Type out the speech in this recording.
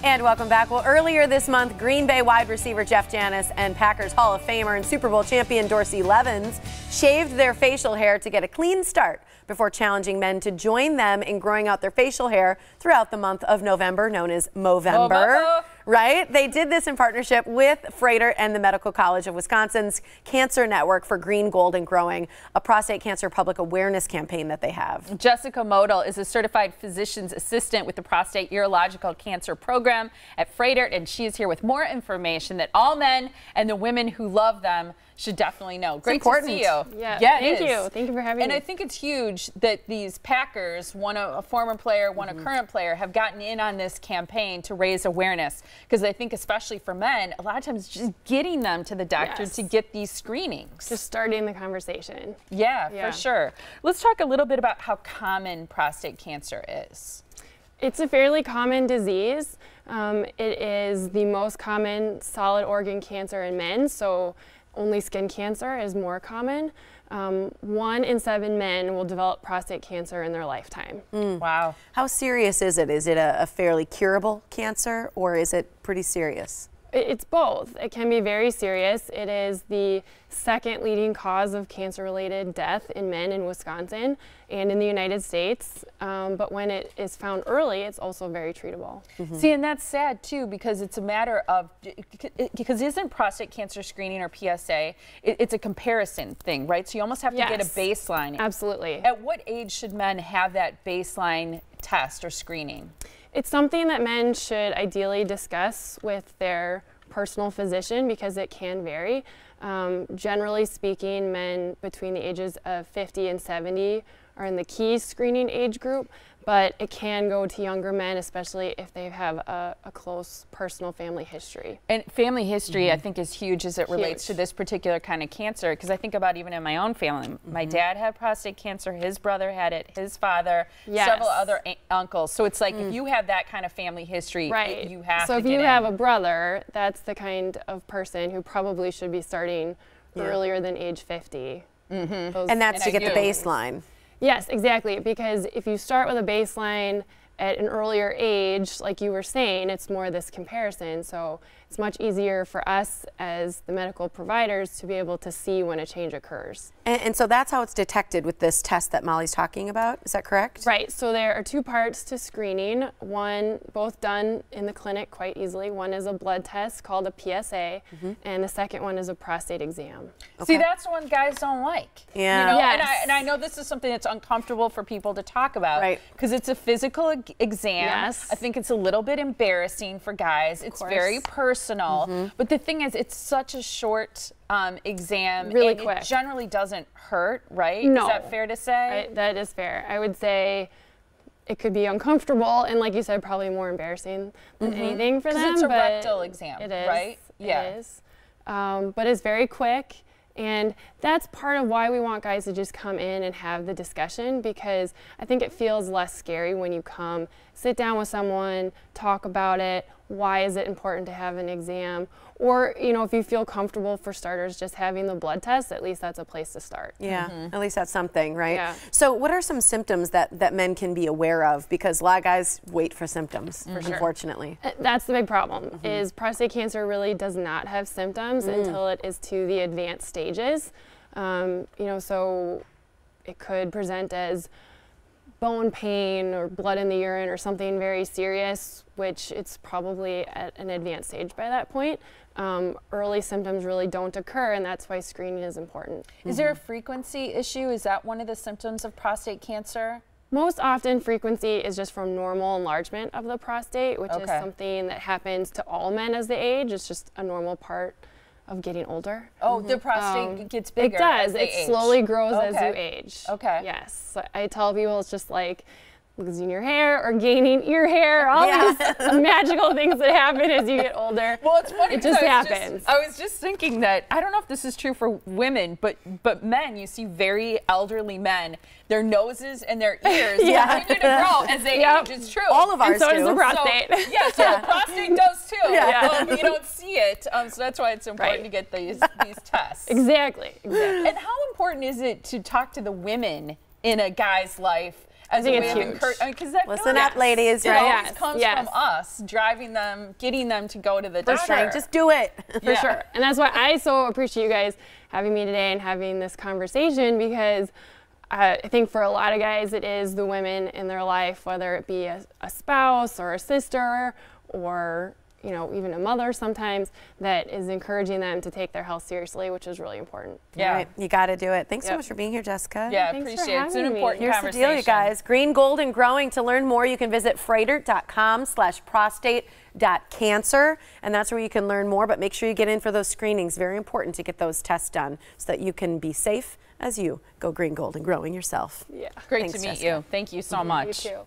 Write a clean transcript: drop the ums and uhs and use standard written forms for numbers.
And welcome back. Well, earlier this month, Green Bay wide receiver Jeff Janis and Packers Hall of Famer and Super Bowl champion Dorsey Levens shaved their facial hair to get a clean start before challenging men to join them in growing out their facial hair throughout the month of November, known as Movember. Right? They did this in partnership with Froedtert and the Medical College of Wisconsin's Cancer Network for Green, Gold, and Growing, a prostate cancer public awareness campaign that they have. Jessica Motl is a certified physician's assistant with the Prostate Urological Cancer Program at Froedtert, and she is here with more information that all men and the women who love them should definitely know. Great to see you. Yeah, thank you. Thank you for having me. And I think it's huge that these Packers, one a former player, one a current player, have gotten in on this campaign to raise awareness. Because I think especially for men, a lot of times just getting them to the doctor to get these screenings. Just starting the conversation. Yeah, for sure. Let's talk a little bit about how common prostate cancer is. It's a fairly common disease. It is the most common solid organ cancer in men, so only skin cancer is more common. 1 in 7 men will develop prostate cancer in their lifetime. Wow. How serious is it? Is it a fairly curable cancer, or is it pretty serious? It's both. It can be very serious. It is the second leading cause of cancer-related death in men in Wisconsin and in the United States. But when it is found early, it's also very treatable. See, and that's sad too, because it's a matter of, because isn't prostate cancer screening, or PSA, it's a comparison thing, right? So you almost have to get a baseline. Absolutely. At what age should men have that baseline test or screening? It's something that men should ideally discuss with their personal physician because it can vary. Generally speaking, men between the ages of 50 and 70 are in the key screening age group, but it can go to younger men, especially if they have a close personal family history. And family history, I think, is huge as it relates to this particular kind of cancer, because I think about even in my own family. My dad had prostate cancer, his brother had it, his father, several other uncles. So it's like if you have that kind of family history, you have to So if you have a brother, that's the kind of person who probably should be starting earlier than age 50. And that's to get the baseline. Yes, exactly, because if you start with a baseline at an earlier age, like you were saying, it's more this comparison, so it's much easier for us as the medical providers to be able to see when a change occurs. And so that's how it's detected with this test that Molly's talking about, is that correct? Right, so there are 2 parts to screening, both done in the clinic quite easily. One is a blood test called a PSA, and the second one is a prostate exam. See, that's the one guys don't like. Yeah. You know? And I know this is something that's uncomfortable for people to talk about, because it's a physical exam. I think it's a little bit embarrassing for guys. It's very personal. But the thing is, it's such a short exam. Really and quick. It generally doesn't hurt, right? No. Is that fair to say? That is fair. I would say it could be uncomfortable and, like you said, probably more embarrassing than anything for them. It's a rectal exam, it is, right? It is. But it's very quick. And that's part of why we want guys to just come in and have the discussion, because I think it feels less scary when you come, sit down with someone, talk about it. Why is it important to have an exam? Or, you know, if you feel comfortable, for starters, just having the blood test, at least that's a place to start. Yeah, at least that's something, right? Yeah. So what are some symptoms that men can be aware of? Because a lot of guys wait for symptoms, unfortunately. That's the big problem, is prostate cancer really does not have symptoms until it is to the advanced stages. You know, so it could present as bone pain or blood in the urine or something very serious, which it's probably at an advanced stage by that point. Early symptoms really don't occur, and that's why screening is important. Is there a frequency issue? Is that one of the symptoms of prostate cancer? Most often frequency is just from normal enlargement of the prostate, which is something that happens to all men as they age. It's just a normal part of getting older. Oh, the prostate gets bigger. It does. As they It slowly grows as you age. Okay. Yes. So I tell people it's just like losing your hair or gaining ear hair, all these magical things that happen as you get older. Well, it's funny. It just happens. I was just thinking that, I don't know if this is true for women, but men, you see very elderly men, their noses and their ears continue to grow as they age. It's true. All of ours and so do. does the prostate. So, so the prostate does too. You don't see it, so that's why it's important to get these tests. Exactly. And how important is it to talk to the women in a guy's life I think it's huge. Listen up, ladies. It always comes from us, driving them, getting them to go to the doctor. Sure. Just do it. For sure. And that's why I so appreciate you guys having me today and having this conversation, because I think for a lot of guys, it is the women in their life, whether it be a spouse or a sister or even a mother sometimes, that is encouraging them to take their health seriously, which is really important. Yeah. Right. You got to do it. Thanks so much for being here, Jessica. Yeah, appreciate it. It's an important conversation. Here's the deal, you guys. Green, gold, and growing. To learn more, you can visit Froedtert.com/prostate.cancer, and that's where you can learn more, but make sure you get in for those screenings. Very important to get those tests done so that you can be safe as you go green, gold, and growing yourself. Yeah. Great to meet you. Thank you so much. You too.